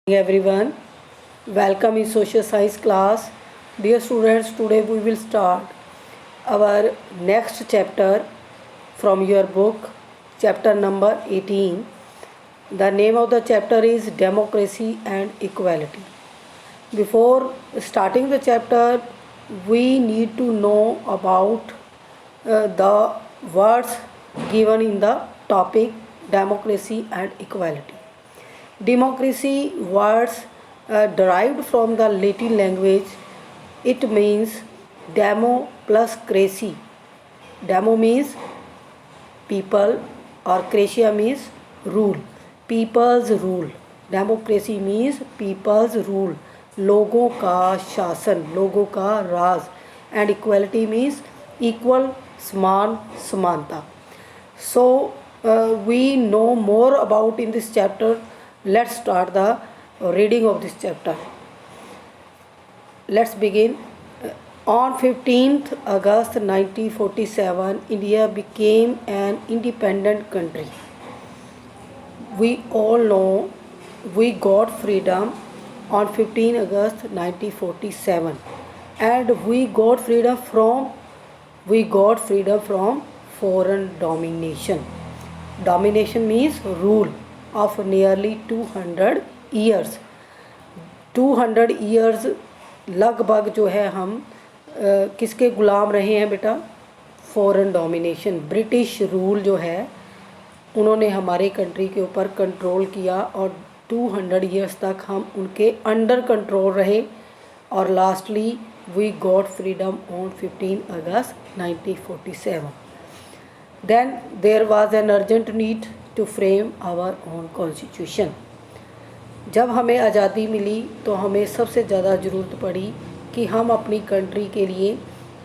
Everyone, welcome in social science class. Dear students, today we will start our next chapter from your book, chapter number 18. The name of the chapter is Democracy and Equality. Before starting the chapter, we need to know about the words given in the topic democracy and equality. Democracy words derived from the Latin language. It means demo plus cracy. Demo means people or cracia means rule. People's rule. Democracy means people's rule. लोगों का शासन, लोगों का राज. And equality means equal, समान, समानता. So we know more about in this chapter. Let's start the reading of this chapter. Let's begin. On 15th August 1947, India became an independent country. We all know we got freedom on 15 August 1947, and we got freedom from foreign domination. Domination means rule of nearly 200 years. 200 years लगभग जो है हम किसके गुलाम रहे हैं बेटा? Foreign domination, British rule जो है उन्होंने हमारे कंट्री के ऊपर कंट्रोल किया और 200 इयर्स तक हम उनके अंडर कंट्रोल रहे और lastly we got freedom on 15 August 1947. Then there was an urgent need to frame our own constitution. जब हमें आज़ादी मिली तो हमें सबसे ज़्यादा ज़रूरत पड़ी कि हम अपनी कंट्री के लिए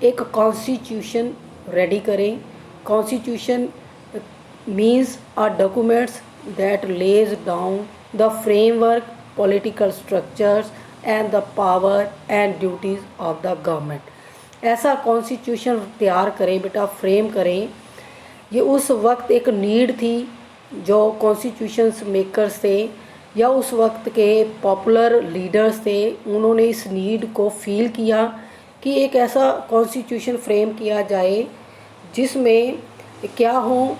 एक कॉन्स्टिट्यूशन रेडी करें. Constitution means a documents that lays down the framework, political structures and the power and duties of the government. ऐसा कॉन्स्टिट्यूशन तैयार करें बेटा, फ्रेम करें. ये उस वक्त एक नीड थी जो कॉन्स्टिट्यूशंस मेकर्स थे या उस वक्त के पॉपुलर लीडर्स थे, उन्होंने इस नीड को फील किया कि एक ऐसा कॉन्स्टिट्यूशन फ्रेम किया जाए जिसमें क्या हो,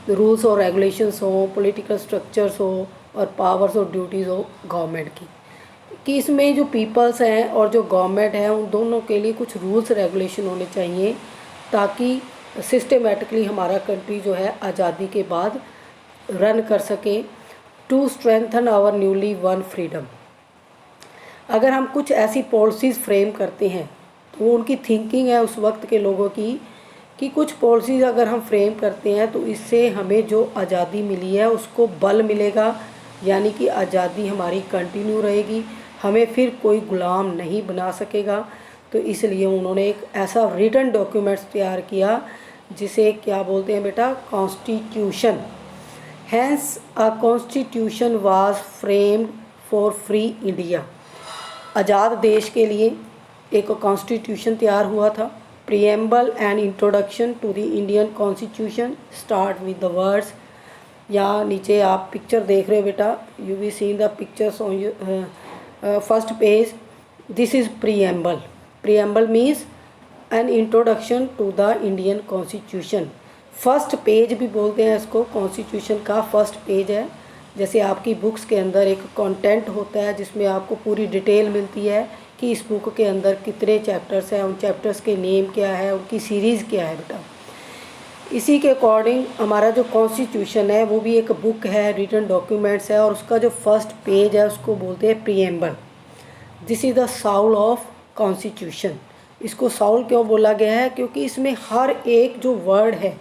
रूल्स और रेगुलेशंस हो, पॉलिटिकल स्ट्रक्चर्स हो और पावर्स और ड्यूटीज़ हो गवर्नमेंट की, कि इसमें जो पीपल्स हैं और जो गवर्नमेंट है उन दोनों के लिए कुछ रूल्स रेगुलेशन होने चाहिए ताकि सिस्टमेटिकली हमारा कंट्री जो है आज़ादी के बाद रन कर सके. To strengthen our newly won freedom. अगर हम कुछ ऐसी पॉलिसीज़ फ्रेम करते हैं तो वो उनकी थिंकिंग है उस वक्त के लोगों की कि कुछ पॉलिसीज़ अगर हम फ्रेम करते हैं तो इससे हमें जो आज़ादी मिली है उसको बल मिलेगा, यानी कि आज़ादी हमारी कंटिन्यू रहेगी, हमें फिर कोई गुलाम नहीं बना सकेगा. तो इसलिए उन्होंने एक ऐसा रिटन डॉक्यूमेंट्स तैयार किया जिसे क्या बोलते हैं बेटा? Constitution. Hence a constitution was framed for free India. आज़ाद देश के लिए एक कॉन्स्टिट्यूशन तैयार हुआ था. Preamble and introduction to the Indian constitution start with the words. यहाँ नीचे आप पिक्चर देख रहे हो बेटा, you we seen the pictures on first page. This is preamble. Preamble means an introduction to the Indian constitution. First page भी बोलते हैं इसको, कॉन्स्टिट्यूशन का फर्स्ट पेज है. जैसे आपकी बुक्स के अंदर एक कंटेंट होता है जिसमें आपको पूरी डिटेल मिलती है कि इस बुक के अंदर कितने चैप्टर्स हैं, उन चैप्टर्स के नेम क्या है, उनकी सीरीज़ क्या है बेटा. इसी के अकॉर्डिंग हमारा जो कॉन्स्टिट्यूशन है वो भी एक बुक है, रिटन डॉक्यूमेंट्स है और उसका जो फर्स्ट पेज है उसको बोलते हैं preamble. This is the Saul of constitution. इसको साउल क्यों बोला गया है? क्योंकि इसमें हर एक जो वर्ड है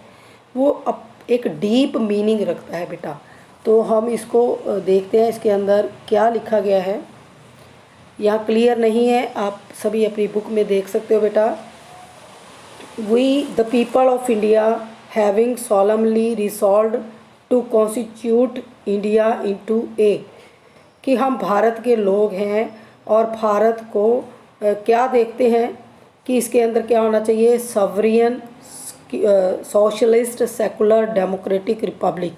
वो एक डीप मीनिंग रखता है बेटा. तो हम इसको देखते हैं इसके अंदर क्या लिखा गया है. यहाँ क्लियर नहीं है, आप सभी अपनी बुक में देख सकते हो बेटा. We the people of India having solemnly resolved to constitute India into a. कि हम भारत के लोग हैं और भारत को क्या देखते हैं कि इसके अंदर क्या होना चाहिए? सॉवरियन, सोशलिस्ट, सेकुलर, डेमोक्रेटिक, रिपब्लिक.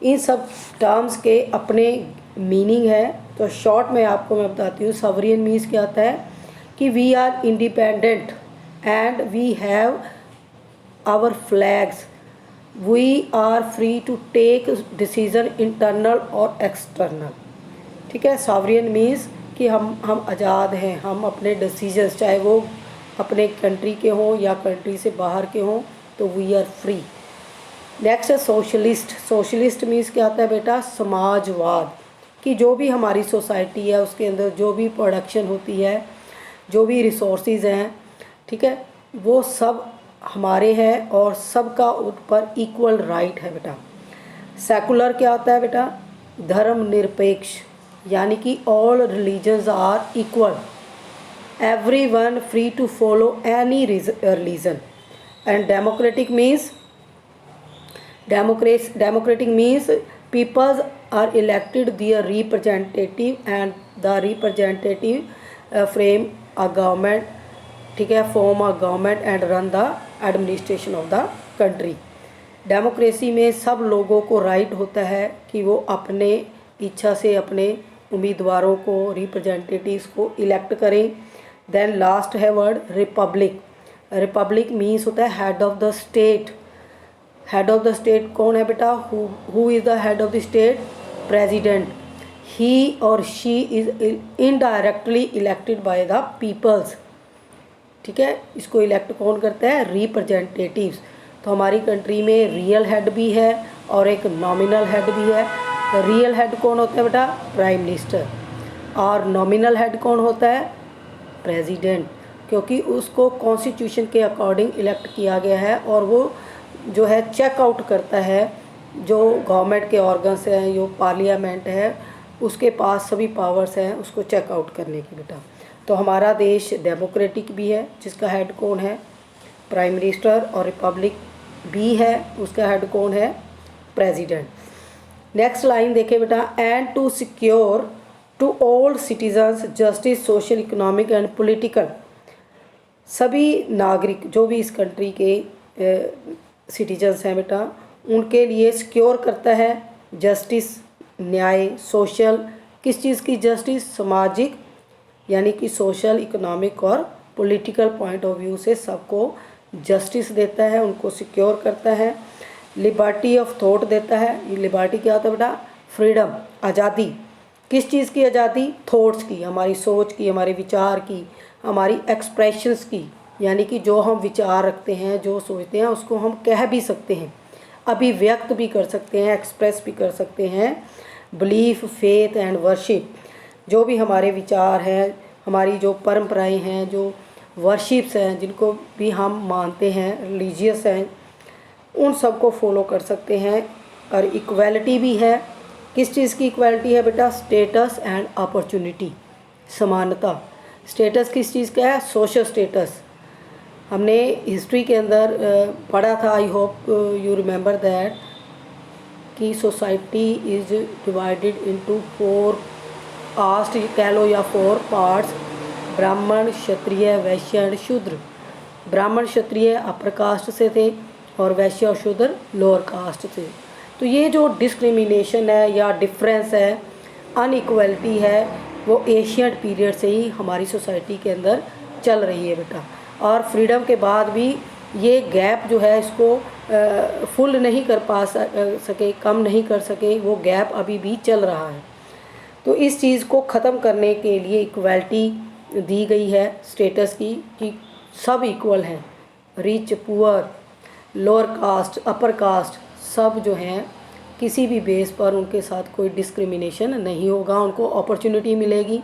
इन सब टर्म्स के अपने मीनिंग है, तो शॉर्ट में आपको मैं बताती हूँ। सॉवरेन मीन्स क्या होता है कि we are independent and we have our flags, we are free to take decision internal और एक्सटर्नल। ठीक है, सॉवरेन मीन्स कि हम आज़ाद हैं, हम अपने डिसीजंस चाहे वो अपने कंट्री के हों या कंट्री से बाहर के हों, तो वी आर फ्री। नेक्स्ट है सोशलिस्ट। सोशलिस्ट मीन्स क्या होता है बेटा, समाजवाद, कि जो भी हमारी सोसाइटी है उसके अंदर जो भी प्रोडक्शन होती है, जो भी रिसोर्सेज हैं, ठीक है, वो सब हमारे हैं और सबका उन पर इक्वल राइट है बेटा। सेकुलर क्या होता है बेटा, धर्मनिरपेक्ष, यानी कि all religions are equal, everyone free to follow any religion। and democratic means peoples are elected their representative and the representative frame a government, ठीक है, form a government and run the administration of the country। Democracy में सब लोगों को right होता है कि वो अपने इच्छा से अपने उम्मीदवारों को, रिप्रेजेंटेटिव्स को इलेक्ट करें। देन लास्ट है वर्ड रिपब्लिक। रिपब्लिक मीन्स होता है head of the state. Head of the state कौन है बेटा, who is the head of the state, president. He और she is indirectly elected by the peoples. ठीक है, इसको इलेक्ट कौन करता है, रिप्रेजेंटेटिव्स। तो हमारी कंट्री में रियल हेड भी है और एक नॉमिनल हेड भी है। रियल हेड कौन होता है बेटा, प्राइम मिनिस्टर, और नॉमिनल हेड कौन होता है, प्रेसिडेंट, क्योंकि उसको कॉन्स्टिट्यूशन के अकॉर्डिंग इलेक्ट किया गया है और वो जो है चेक आउट करता है जो गवर्नमेंट के ऑर्गन्स हैं, जो पार्लियामेंट है, उसके पास सभी पावर्स हैं उसको चेक आउट करने की बेटा। तो हमारा देश डेमोक्रेटिक भी है जिसका हेड कौन है, प्राइम मिनिस्टर, और रिपब्लिक भी है उसका हेड कौन है, प्रेसिडेंट। नेक्स्ट लाइन देखें बेटा, and to secure to all citizens justice social economic and political. सभी नागरिक जो भी इस कंट्री के सिटीजन्स हैं बेटा, उनके लिए सिक्योर करता है जस्टिस, न्याय, सोशल, किस चीज़ की जस्टिस, सामाजिक, यानी कि सोशल, इकोनॉमिक और पॉलिटिकल पॉइंट ऑफ व्यू से सबको जस्टिस देता है, उनको सिक्योर करता है। लिबर्टी ऑफ थॉट देता है। ये लिबर्टी क्या होता है बेटा, फ्रीडम, आज़ादी। किस चीज़ की आज़ादी, थॉट्स की, हमारी सोच की, हमारे विचार की, हमारी एक्सप्रेशंस की, यानी कि जो हम विचार रखते हैं, जो सोचते हैं उसको हम कह भी सकते हैं, अभिव्यक्त भी कर सकते हैं, एक्सप्रेस भी कर सकते हैं। बिलीफ, फेथ एंड वर्शिप, जो भी हमारे विचार हैं, हमारी जो परंपराएं हैं, जो वर्शिप्स हैं, जिनको भी हम मानते हैं, रिलीजियस हैं, उन सब को फॉलो कर सकते हैं। और इक्वालिटी भी है। किस चीज़ की इक्वालिटी है बेटा, स्टेटस एंड अपॉर्चुनिटी, समानता। स्टेटस किस चीज़ का है, सोशल स्टेटस। हमने हिस्ट्री के अंदर पढ़ा था, I hope you remember that, कि society is divided into 4 caste कह लो या 4 पार्ट्स, ब्राह्मण, क्षत्रिय, वैश्य एंड शूद्र। ब्राह्मण क्षत्रिय अपर कास्ट से थे और वैश्य और शूद्र लोअर कास्ट से। तो ये जो डिस्क्रिमिनेशन है या डिफरेंस है, अनइक्वलिटी है, वो एशियन पीरियड से ही हमारी सोसाइटी के अंदर चल रही है बेटा। और फ्रीडम के बाद भी ये गैप जो है इसको फुल नहीं कर पा सके, कम नहीं कर सके, वो गैप अभी भी चल रहा है। तो इस चीज़ को ख़त्म करने के लिए इक्वलिटी दी गई है स्टेटस की, कि सब इक्वल हैं, rich, poor, lower caste, upper caste, सब जो हैं किसी भी बेस पर उनके साथ कोई डिस्क्रिमिनेशन नहीं होगा, उनको अपॉर्चुनिटी मिलेगी,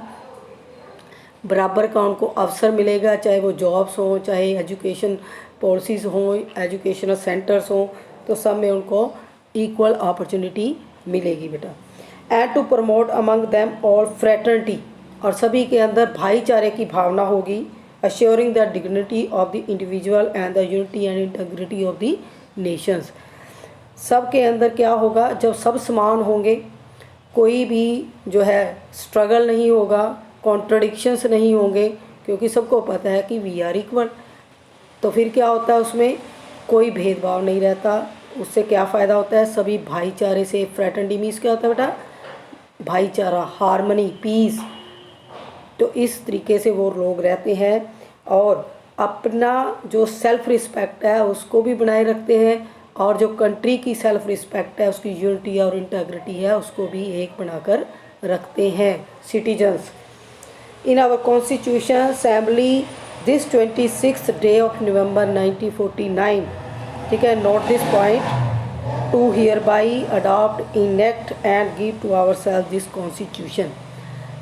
बराबर का उनको अवसर मिलेगा, चाहे वो जॉब्स हों, चाहे एजुकेशन पॉलिसीज़ हों, एजुकेशनल सेंटर्स हों, तो सब में उनको इक्वल अपॉर्चुनिटी मिलेगी बेटा। And to promote among them all fraternity, और सभी के अंदर भाईचारे की भावना होगी। assuring the dignity of the individual and the unity and integrity of the nations। सब के अंदर क्या होगा, जब सब समान होंगे, कोई भी जो है स्ट्रगल नहीं होगा, कॉन्ट्रडिक्शंस नहीं होंगे, क्योंकि सबको पता है कि वी आर इक्वल। तो फिर क्या होता है, उसमें कोई भेदभाव नहीं रहता। उससे क्या फ़ायदा होता है, सभी भाईचारे से, फ्रेटर्निटी मीन्स क्या होता है बेटा, भाईचारा, हार्मनी, पीस। तो इस तरीके से वो लोग रहते हैं और अपना जो सेल्फ रिस्पेक्ट है उसको भी बनाए रखते हैं और जो कंट्री की सेल्फ रिस्पेक्ट है, उसकी यूनिटी और इंटेग्रिटी है, उसको भी एक बनाकर रखते हैं citizens. In our constitution assembly this 26 day of November 1949, ठीक है, note this point to hereby adopt enact and give to our self this constitution.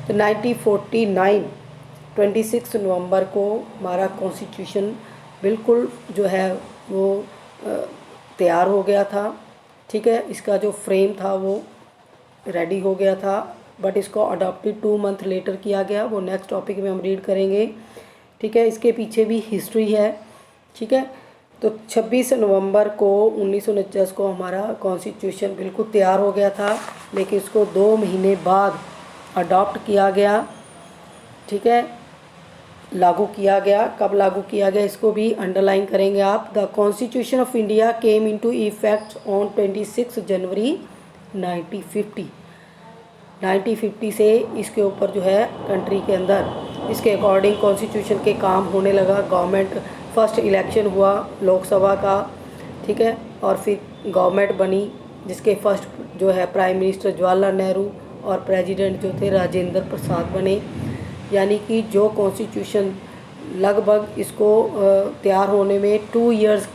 तो 1949 26 नवंबर को हमारा कॉन्स्टिट्यूशन बिल्कुल जो है वो तैयार हो गया था, ठीक है। इसका जो फ्रेम था वो रेडी हो गया था, बट इसको अडॉप्टेड 2 मंथ लेटर किया गया, वो नेक्स्ट टॉपिक में हम रीड करेंगे, ठीक है। इसके पीछे भी हिस्ट्री है, ठीक है। तो 26 नवंबर को 1949 को हमारा कॉन्स्टिट्यूशन बिल्कुल तैयार हो गया था, लेकिन इसको 2 महीने बाद अडॉप्ट किया गया, ठीक है, लागू किया गया। कब लागू किया गया इसको भी अंडरलाइन करेंगे आप। The constitution of India came into effect on 26 जनवरी 1950। 1950 से इसके ऊपर जो है कंट्री के अंदर इसके अकॉर्डिंग कॉन्स्टिट्यूशन के काम होने लगा। गवर्नमेंट फर्स्ट इलेक्शन हुआ लोकसभा का, ठीक है, और फिर गवर्नमेंट बनी जिसके फर्स्ट जो है प्राइम मिनिस्टर जवाहरलाल नेहरू और प्रेसिडेंट जो थे राजेंद्र प्रसाद बने। यानी कि जो कॉन्स्टिट्यूशन लगभग इसको तैयार होने में 2 इयर्स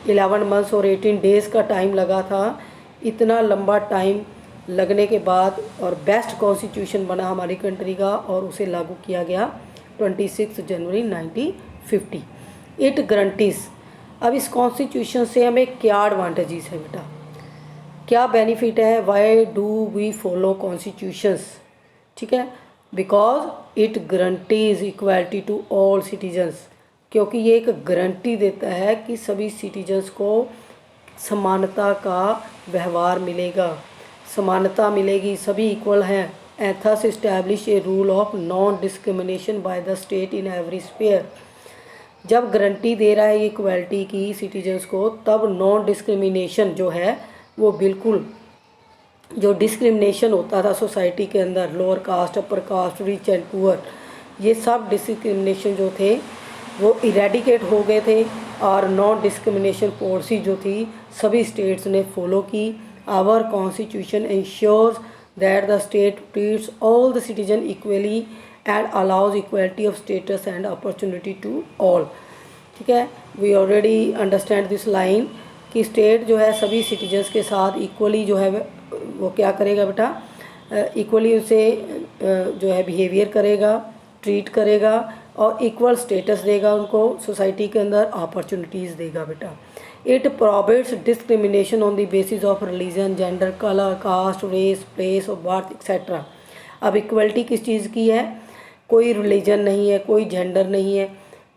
11 मंथ्स और 18 डेज़ का टाइम लगा था। इतना लंबा टाइम लगने के बाद और बेस्ट कॉन्स्टिट्यूशन बना हमारी कंट्री का और उसे लागू किया गया 26 जनवरी 1950। इट गारंटीज, अब इस कॉन्स्टिट्यूशन से हमें क्या एडवांटेजेस है बेटा, क्या बेनिफिट है, why do we follow constitutions, ठीक है। Because it guarantees equality to all citizens, क्योंकि ये एक गारंटी देता है कि सभी सिटीजन्स को समानता का व्यवहार मिलेगा, समानता मिलेगी, सभी इक्वल हैं। And thus establish a rule of non discrimination by the state in every sphere. जब गारंटी दे रहा है इक्वालिटी की सिटीजन्स को, तब नॉन डिस्क्रिमिनेशन जो है वो बिल्कुल, जो डिस्क्रिमिनेशन होता था सोसाइटी के अंदर, lower caste, upper caste, rich and poor, ये सब डिस्क्रिमिनेशन जो थे वो इरेडिकेट हो गए थे और नॉन डिस्क्रिमिनेशन पॉलिसी जो थी सभी स्टेट्स ने फॉलो की। Our constitution ensures that the state treats all the citizen equally and allows equality of status and opportunity to all, ठीक है। We already understand this line कि स्टेट जो है सभी सिटीजन्स के साथ इक्वली जो है वो क्या करेगा बेटा, इक्वली उसे जो है बिहेवियर करेगा, ट्रीट करेगा और इक्वल स्टेटस देगा उनको सोसाइटी के अंदर, अपॉर्चुनिटीज़ देगा बेटा। It prohibits discrimination on the basis of religion, gender, colour, caste, race, place of birth etcetera. अब इक्वलिटी किस चीज़ की है, कोई रिलीजन नहीं है, कोई जेंडर नहीं है,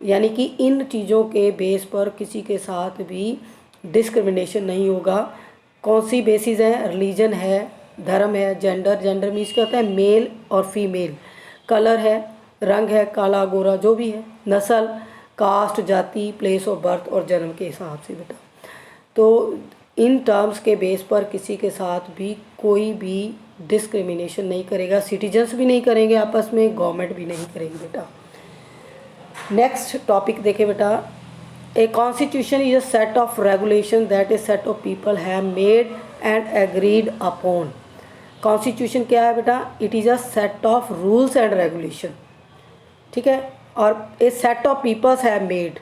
यानी कि इन चीज़ों के बेस पर किसी के साथ भी डिस्क्रिमिनेशन नहीं होगा। कौन सी बेसिस है, रिलीजन है, धर्म है, जेंडर, जेंडर मीन्स क्या होता है मेल और फीमेल, कलर है, रंग है, काला गोरा जो भी है, नस्ल, कास्ट, जाति, प्लेस ऑफ बर्थ और जन्म के हिसाब से बेटा। तो इन टर्म्स के बेस पर किसी के साथ भी कोई भी डिस्क्रिमिनेशन नहीं करेगा, सिटीजन्स भी नहीं करेंगे आपस में, गवर्नमेंट भी नहीं करेगी बेटा। नेक्स्ट टॉपिक देखें बेटा, a constitution is a set of regulation that a set of people have made and agreed upon. Constitution क्या है बेटा, it is a set of rules and regulation, ठीक है, और a set of peoples have made,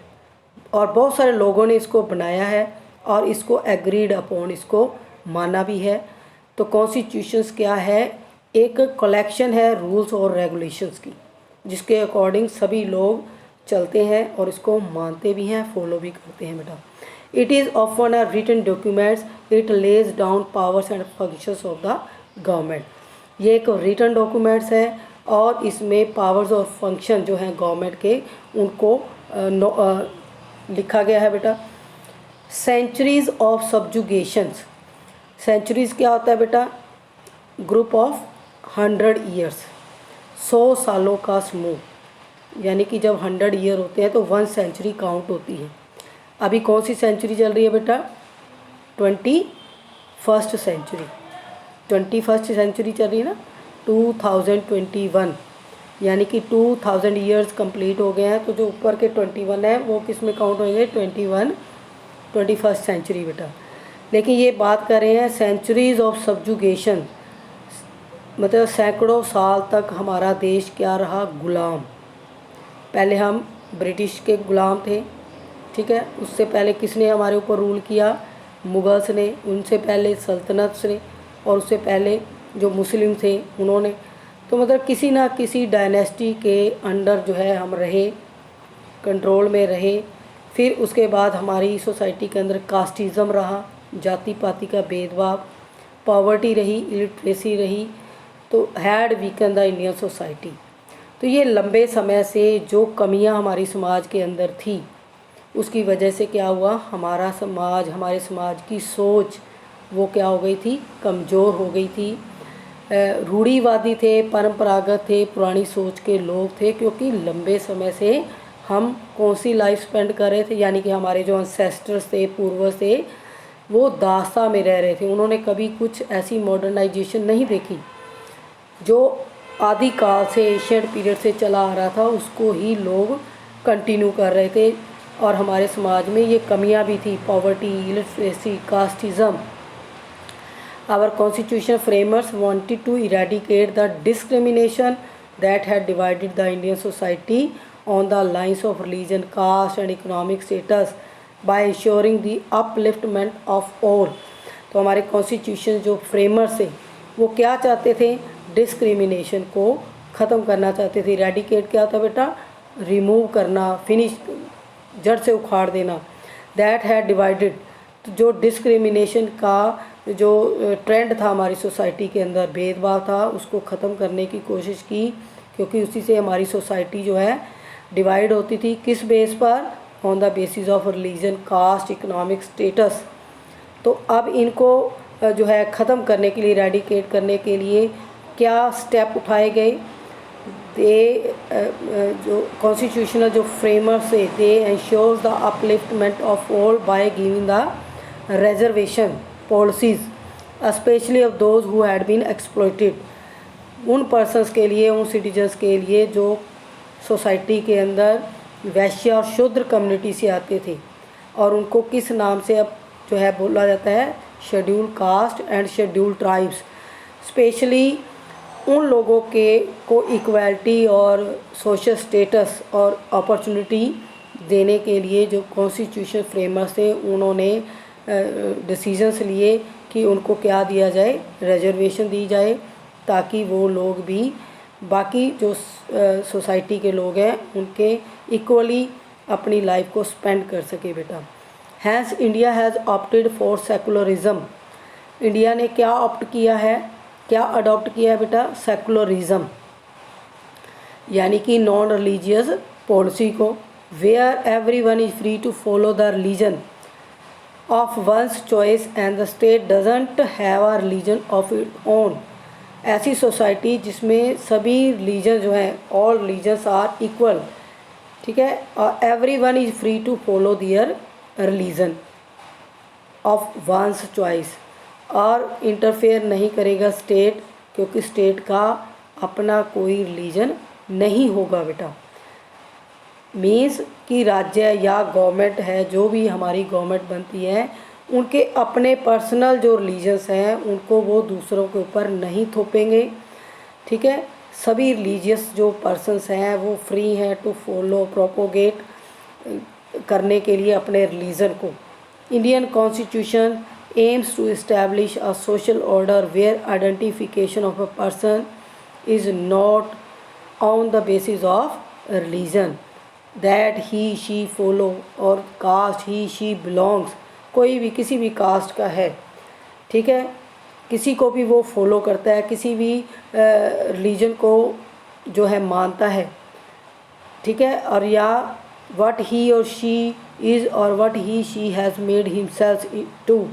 और बहुत सारे लोगों ने इसको बनाया है और इसको एग्रीड अपॉन, इसको माना भी है। तो कॉन्स्टिट्यूशंस क्या है, एक कलेक्शन है रूल्स और रेगुलेशंस की, जिसके अकॉर्डिंग सभी लोग चलते हैं और इसको मानते भी हैं, फॉलो भी करते हैं बेटा। It is often a written documents, it lays down powers and functions of the government. ये एक रिटन डॉक्यूमेंट्स है और इसमें पावर्स और फंक्शन जो हैं गवर्नमेंट के उनको लिखा गया है बेटा। सेंचुरीज ऑफ सब्जुगेशंस, सेंचुरीज़ क्या होता है बेटा, ग्रुप ऑफ 100 ईयर्स, 100 सालों का समूह, यानी कि जब 100 ईयर होते हैं तो 1 सेंचुरी काउंट होती है। अभी कौन सी सेंचुरी चल रही है बेटा, 21st सेंचुरी, 21st सेंचुरी चल रही है ना। 2021, यानी कि 2000 ईयर्स कंप्लीट हो गए हैं। तो जो ऊपर के 21 है वो किस में काउंट होंगे? 21st सेंचुरी बेटा। लेकिन ये बात कर रहे हैं सेंचुरीज ऑफ सब्जुगेशन, मतलब सैकड़ों साल तक हमारा देश क्या रहा? गुलाम। पहले हम ब्रिटिश के गुलाम थे, ठीक है। उससे पहले किसने हमारे ऊपर रूल किया? मुगल्स ने। उनसे पहले सल्तनत ने, और उससे पहले जो मुस्लिम थे उन्होंने। तो मतलब किसी ना किसी डायनेस्टी के अंडर जो है हम रहे, कंट्रोल में रहे। फिर उसके बाद हमारी सोसाइटी के अंदर कास्टिज़म रहा, जाति पाति का भेदभाव, पॉवर्टी रही, इलिटरेसी रही, तो had weaken the Indian society. तो ये लंबे समय से जो कमियां हमारी समाज के अंदर थी, उसकी वजह से क्या हुआ? हमारा समाज, हमारे समाज की सोच वो क्या हो गई थी? कमज़ोर हो गई थी। रूढ़िवादी थे, परंपरागत थे, पुरानी सोच के लोग थे, क्योंकि लंबे समय से हम कौन सी लाइफ स्पेंड कर रहे थे, यानी कि हमारे जो एंसेस्टर्स थे, पूर्वज थे, वो दास्ता में रह रहे थे। उन्होंने कभी कुछ ऐसी मॉडर्नाइजेशन नहीं देखी। जो आदिकाल से, एशियन पीरियड से चला आ रहा था, उसको ही लोग कंटिन्यू कर रहे थे। और हमारे समाज में ये कमियां भी थी, poverty, illiteracy, casteism. Our constitution framers wanted to eradicate the discrimination that had divided the Indian society on the lines of religion, caste and economic status by ensuring the upliftment of all. तो हमारे constitution जो framers थे वो क्या चाहते थे? Discrimination को ख़त्म करना चाहते थे। इरेडिकेट क्या था बेटा? रिमूव करना, फिनिश, जड़ से उखाड़ देना। दैट हैड डिवाइडेड, तो जो डिस्क्रिमिनेशन का जो ट्रेंड था हमारी सोसाइटी के अंदर, भेदभाव था, उसको ख़त्म करने की कोशिश की, क्योंकि उसी से हमारी सोसाइटी जो है डिवाइड होती थी। किस बेस पर? On the basis of religion, caste, economic status. तो अब इनको जो है ख़त्म करने के लिए, इरेडिकेट करने के लिए क्या स्टेप उठाए गए? दे जो कॉन्स्टिट्यूशनल जो फ्रेमर्स से, they ensures the upliftment of all by giving the reservation policies specially of those who had been exploited. उन पर्सनस के लिए, उन सिटीजन्स के लिए जो सोसाइटी के अंदर वैश्य और शूद्र कम्युनिटी से आते थे, और उनको किस नाम से अब जो है बोला जाता है? Schedule caste and schedule tribes. Specially उन लोगों के को इक्वालिटी और सोशल स्टेटस और अपॉर्चुनिटी देने के लिए जो कॉन्स्टिट्यूशन फ्रेमर्स थे, उन्होंने डिसीजंस लिए कि उनको क्या दिया जाए? रिजर्वेशन दी जाए, ताकि वो लोग भी बाकी जो सोसाइटी के लोग हैं उनके इक्वली अपनी लाइफ को स्पेंड कर सके बेटा। Hence India has opted for secularism. India ने क्या ऑप्ट किया है, क्या अडॉप्ट किया है बेटा? सेकुलरिज्म, यानी कि नॉन रिलीजियस पॉलिसी को। Where everyone is free to follow the religion of one's choice and the state doesn't have a religion of its own. ऐसी सोसाइटी जिसमें सभी रिलीजन जो हैं, ऑल रिलीजन्स आर इक्वल, ठीक है, और everyone is free to follow their religion of one's choice, और interfere नहीं करेगा स्टेट, क्योंकि स्टेट का अपना कोई रिलीजन नहीं होगा बेटा। मीन्स कि राज्य या गवर्नमेंट है, जो भी हमारी गवर्नमेंट बनती है, उनके अपने पर्सनल जो रिलीजन्स हैं उनको वो दूसरों के ऊपर नहीं थोपेंगे, ठीक है। सभी रिलीजियस जो पर्सन्स हैं वो फ्री हैं टू फॉलो, प्रोपोगेट करने के लिए अपने रिलीजन को। Indian constitution aims to establish a social order where identification of a person is not on the basis of religion that he she follow, और कास्ट ही शी बिलोंग्स। कोई भी किसी भी कास्ट का है, ठीक है, किसी को भी वो फॉलो करता है, किसी भी रिलीजन को जो है मानता है, ठीक है, और या व्हाट ही और शी इज़ और what he she has made himself to,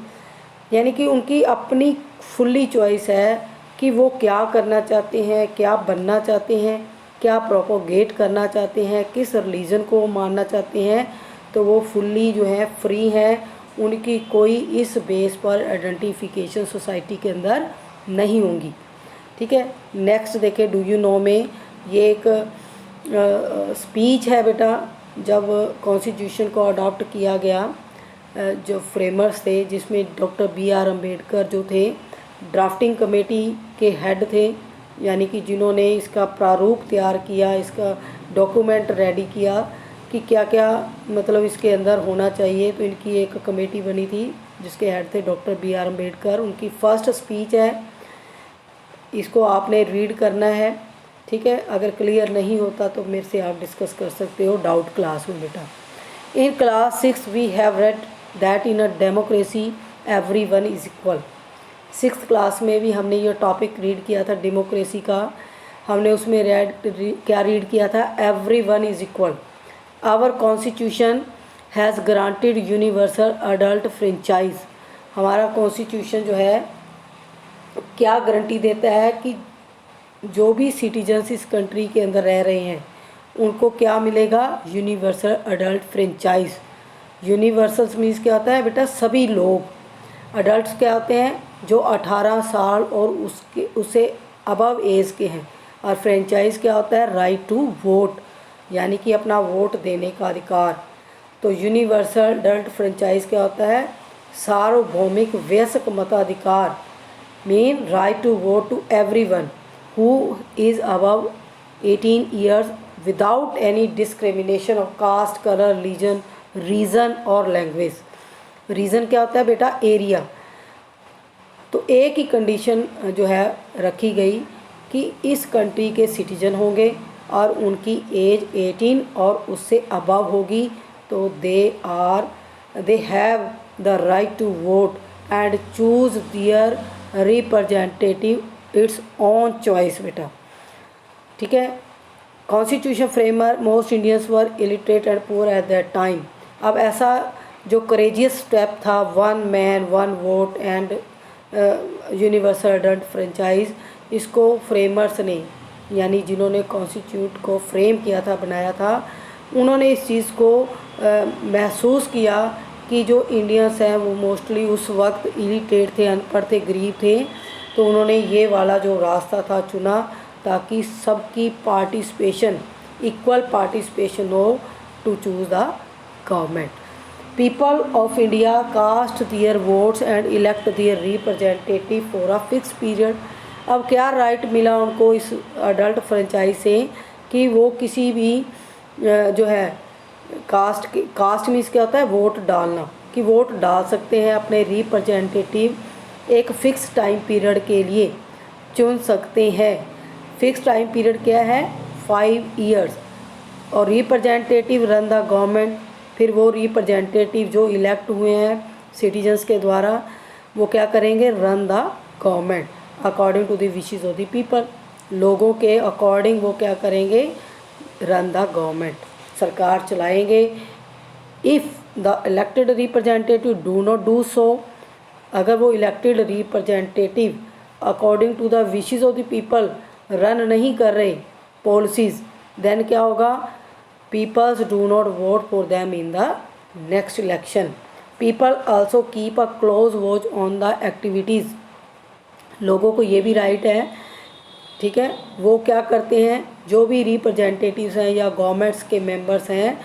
यानी कि उनकी अपनी फुल्ली चॉइस है कि वो क्या करना चाहते हैं, क्या बनना चाहते हैं, क्या प्रोपोगेट करना चाहते हैं, किस रिलीजन को मानना चाहते हैं। तो वो फुल्ली जो है फ्री हैं, उनकी कोई इस बेस पर आइडेंटिफिकेशन सोसाइटी के अंदर नहीं होंगी, ठीक है। नेक्स्ट देखें, डू यू नो में ये एक स्पीच है बेटा, जब कॉन्स्टिट्यूशन को अडॉप्ट किया गया, जो फ्रेमर्स थे जिसमें डॉक्टर बी.आर. अम्बेडकर जो थे ड्राफ्टिंग कमेटी के हेड थे, यानी कि जिन्होंने इसका प्रारूप तैयार किया, इसका डॉक्यूमेंट रेडी किया कि क्या क्या मतलब इसके अंदर होना चाहिए। तो इनकी एक कमेटी बनी थी जिसके हेड थे डॉक्टर बी.आर. अम्बेडकर। उनकी फर्स्ट स्पीच है, इसको आपने रीड करना है, ठीक है। अगर क्लियर नहीं होता तो मेरे से आप डिस्कस कर सकते हो डाउट क्लास में बेटा। In class 6 we have read that in a democracy everyone is equal. 6th class में भी हमने ये टॉपिक रीड किया था डेमोक्रेसी का। हमने उसमें क्या रीड किया था, everyone is equal. Our constitution has granted universal adult franchise. हमारा कॉन्स्टिट्यूशन जो है क्या गारंटी देता है कि जो भी सिटीजन्स इस कंट्री के अंदर रह रहे हैं उनको क्या मिलेगा, universal adult franchise. Universals means क्या होता है बेटा, सभी लोग। अडल्ट्स क्या होते हैं, जो 18 साल और उससे अबव एज के हैं। और फ्रेंचाइज क्या होता है, राइट टू वोट, यानी कि अपना वोट देने का अधिकार। तो यूनिवर्सल अडल्ट फ्रेंचाइज क्या होता है, सार्वभौमिक वयस्क मताधिकार, mean right to vote to everyone who is above 18 years without any discrimination of caste, color, religion, reason और लैंग्वेज। रीज़न क्या होता है बेटा, एरिया। तो एक ही कंडीशन जो है रखी गई कि इस कंट्री के सिटीजन होंगे और उनकी एज 18 और उससे अबव होगी, तो they have the right to vote and choose their representative it's own choice बेटा, ठीक है। Constitution framer most Indians were illiterate and poor at that time. अब ऐसा जो करेजियस स्टेप था, 1 man 1 vote and universal adult franchise, इसको framers ने, यानी जिन्होंने कॉन्स्टिट्यूट को फ्रेम किया था, बनाया था, उन्होंने इस चीज़ को महसूस किया कि जो इंडियंस हैं वो मोस्टली उस वक्त इलिटरेट थे, अनपढ़ थे, गरीब थे। तो उन्होंने ये वाला जो रास्ता था चुना ताकि सबकी पार्टिसिपेशन, इक्वल पार्टिसिपेशन हो to choose the government. People of India cast their votes and elect their representative for a fix period. अब क्या राइट मिला उनको इस अडल्ट फ्रेंचाइज से कि वो किसी भी जो है कास्ट मीन्स क्या होता है, वोट डालना, कि वोट डाल सकते हैं, अपने रिप्रेजेंटेटिव एक फ़िक्स टाइम पीरियड के लिए चुन सकते हैं। फ़िक्स टाइम पीरियड क्या है, 5 ईयर्स। और रिप्रेजेंटेटिव रन द गवर्नमेंट, फिर वो रिप्रेजेंटेटिव जो इलेक्ट हुए हैं सिटीजन्स के द्वारा, वो क्या करेंगे, run the government according to the wishes of the people. लोगों के अकॉर्डिंग वो क्या करेंगे, रन द गवर्नमेंट, सरकार चलाएंगे। If the elected representative do not do so, अगर वो elected representative according to the wishes of the people run नहीं कर रहे पॉलिसीज़, देन क्या होगा, peoples do not vote for them in the next election. People also keep a close watch on the activities. लोगों को ये भी right है, ठीक है, वो क्या करते हैं, जो भी रिप्रेजेंटेटिव्स हैं या गवर्नमेंट्स के मेंबर्स हैं,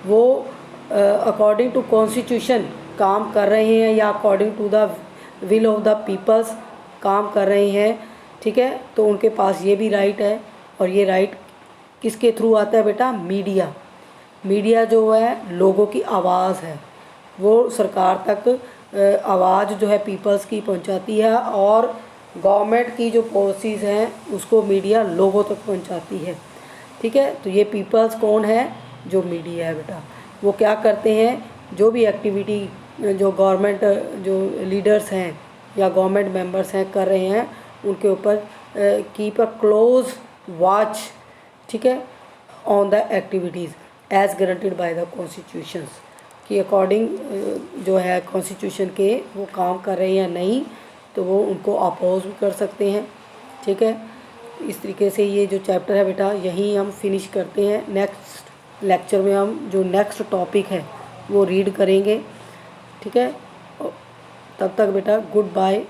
वो अकॉर्डिंग टू कॉन्स्टिट्यूशन काम कर रहे हैं या according to the will of the peoples काम कर रहे हैं, ठीक है। तो उनके पास ये भी राइट है। और ये राइट किसके थ्रू आता है बेटा, मीडिया। मीडिया जो है लोगों की आवाज़ है, वो सरकार तक आवाज़ जो है पीपल्स की पहुंचाती है, और गवर्नमेंट की जो पॉलिसीज़ हैं उसको मीडिया लोगों तक पहुंचाती है, ठीक है। तो ये पीपल्स कौन है, जो मीडिया है बेटा। वो क्या करते हैं, जो भी एक्टिविटी जो गवर्नमेंट जो लीडर्स हैं या गवर्नमेंट मेंबर्स हैं कर रहे हैं, उनके ऊपर कीप अ क्लोज वॉच, ठीक है, on the activities as guaranteed by the constitutions, कि अकॉर्डिंग जो है कॉन्स्टिट्यूशन के वो काम कर रहे हैं या नहीं, तो वो उनको अपोज भी कर सकते हैं, ठीक है। इस तरीके से ये जो चैप्टर है बेटा यहीं हम फिनिश करते हैं। नेक्स्ट लेक्चर में हम जो नेक्स्ट टॉपिक है वो रीड करेंगे, ठीक है। तब तक बेटा गुड बाय।